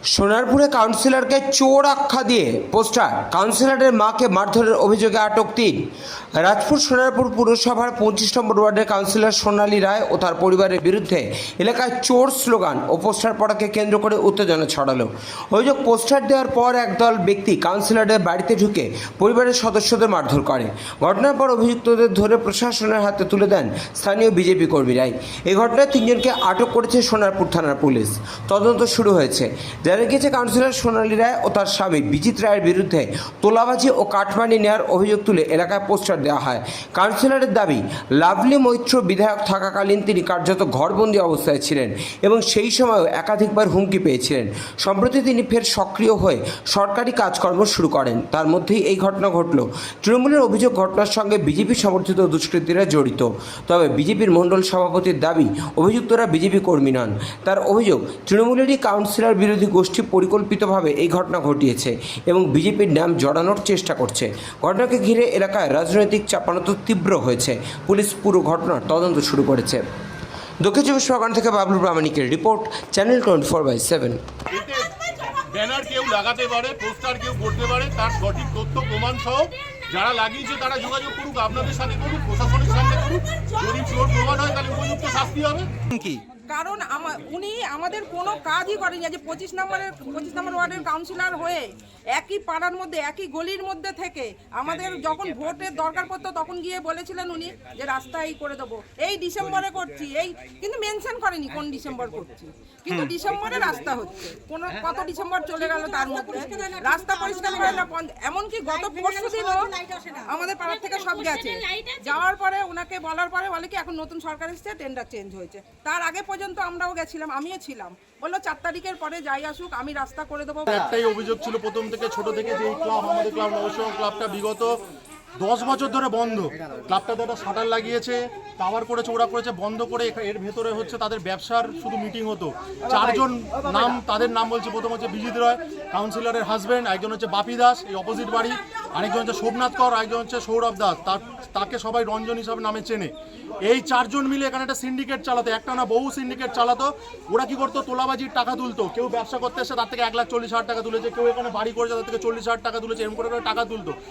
সোনারপুরে কাউন্সিলরকে চোর আখ্যা দিয়ে পোস্টার, কাউন্সিলরের মাকে মারধরের অভিযোগে আটক ৩। রাজপুর সোনারপুর পুরসভার ২৫ নম্বর ওয়ার্ডের কাউন্সিলর সোনালী রায় ও তার পরিবারের বিরুদ্ধে এলাকায় চোর স্লোগান ও পোস্টার পড়াকে কেন্দ্র করে উত্তেজনা ছড়ালো। অভিযোগ, পোস্টার দেওয়ার পর একদল ব্যক্তি কাউন্সিলরের বাড়িতে ঢুকে পরিবারের সদস্যদের মারধর করে। ঘটনার পর অভিযুক্তদের ধরে প্রশাসনের হাতে তুলে দেন স্থানীয় বিজেপি কর্মীরাই। এই ঘটনায় ৩ জনকে আটক করেছে সোনারপুর থানার পুলিশ। তদন্ত শুরু হয়েছে। জানা গিয়েছে, কাউন্সিলর সোনালী রায় ও তার স্বামী বিজিত রায়ের বিরুদ্ধে তোলাবাজি ও কাটমানি নেওয়ার অভিযোগ তুলে এলাকায় পোস্টার দেওয়া হয়। কাউন্সিলরের দাবি, লাভলি মৈত্র বিধায়ক থাকাকালীন তিনি কার্যত ঘরবন্দি অবস্থায় ছিলেন এবং সেই সময়ও একাধিকবার হুমকি পেয়েছিলেন। সম্প্রতি তিনি ফের সক্রিয় হয়ে সরকারি কাজকর্ম শুরু করেন। তার মধ্যেই এই ঘটনা ঘটল। তৃণমূলের অভিযোগ, ঘটনার সঙ্গে বিজেপি সমর্থিত দুষ্কৃতীরা জড়িত। তবে বিজেপির মণ্ডল সভাপতির দাবি, অভিযুক্তরা বিজেপি কর্মী নন। তার অভিযোগ, তৃণমূলেরই কাউন্সিলর বিরোধী গোষ্ঠী পরিকল্পিতভাবে এই ঘটনা ঘটিয়েছে এবং বিজেপির নাম জড়ানোর চেষ্টা করছে। ঘটনাকে ঘিরে এলাকায় রাজনৈতিক চাপানোতর তীব্র হয়েছে। পুলিশ পুরো ঘটনার তদন্ত শুরু করেছে। দক্ষিণ চব্বিশ পরগনা থেকে বাবলু প্রামাণিকের রিপোর্ট, চ্যানেল 24/7। ব্যানার কেউ লাগাতে পারে, পোস্টার কেউ করতে পারে, তার সঠিক তথ্য প্রমাণ সহ যারা লাগিয়েছে তারা যোগাযোগ করুক, আপনাদের সাথে করুক, প্রশাসনের সামনে করুক। যদি চোর প্রমাণ হয় তাহলে উপযুক্ত শাস্তি হবে। কি কারণ উনি আমাদের কোনো কাজই করেনি। যে 25 নম্বর ওয়ার্ডের কাউন্সিলর হয়ে একই পাড়ার মধ্যে একই গলির মধ্যে থেকে আমাদের যখন ভোটের দরকার পড়তো তখন গিয়ে বলেছিলেন উনি যে রাস্তা এই করে দেবো, এই ডিসেম্বরে করছি, এই কিন্তু মেনশন করেনি কোন ডিসেম্বর করছি, কিন্তু ডিসেম্বরে রাস্তা হচ্ছে। কত ডিসেম্বর চলে গেল, তার মধ্যে রাস্তা পরিষ্কার করে না। এমনকি গত পরশুদিনও আমাদের পাড়ার থেকে সব গেছে, যাওয়ার পরে ওনাকে বলার পরে বলে কি এখন নতুন সরকার এসেছে, টেন্ডার চেঞ্জ হয়েছে। তার আগে পর্যন্ত আমরাও গেছিলাম, আমিও ছিলাম। বললো 4 তারিখের পরে যাই আসুক, আমি রাস্তা করে দেবো। একটাই অভিযোগ ছিল প্রথম থেকে, ছোট থেকে, যে এই ক্লাব, আমাদের ক্লাব নবসেবা ক্লাবটা বিগত 10 বছর ধরে বন্ধ। ক্লাবটাতে একটা শাটার লাগিয়েছে, টাওয়ার করেছে, ওরা করেছে, বন্ধ করে এর ভেতরে হচ্ছে তাদের ব্যবসার শুধু মিটিং হতো। 4 জন নাম, তাদের নাম বলছে, প্রথম হচ্ছে বিজিত রায় কাউন্সিলরের হাজব্যান্ড, একজন হচ্ছে বাপি দাস এই অপোজিট বাড়ি, আরেকজন হচ্ছে সোমনাথ কর, আরেকজন হচ্ছে সৌরভ দাস, তাকে সবাই রঞ্জন হিসাবে নামে চেনে। এই 4 জন মিলে এখানে একটা সিন্ডিকেট চালাতো, একটা না বহু সিন্ডিকেট চালাতো। ওরা কি করতো, তোলাবাজির টাকা তুলতো। কেউ ব্যবসা করতে এসে তার থেকে 1,40,000 টাকা তুলেছে, কেউ এখানে বাড়ি করেছে তার থেকে 40,000 টাকা তুলেছে, এরকম করে টাকা তুলতো।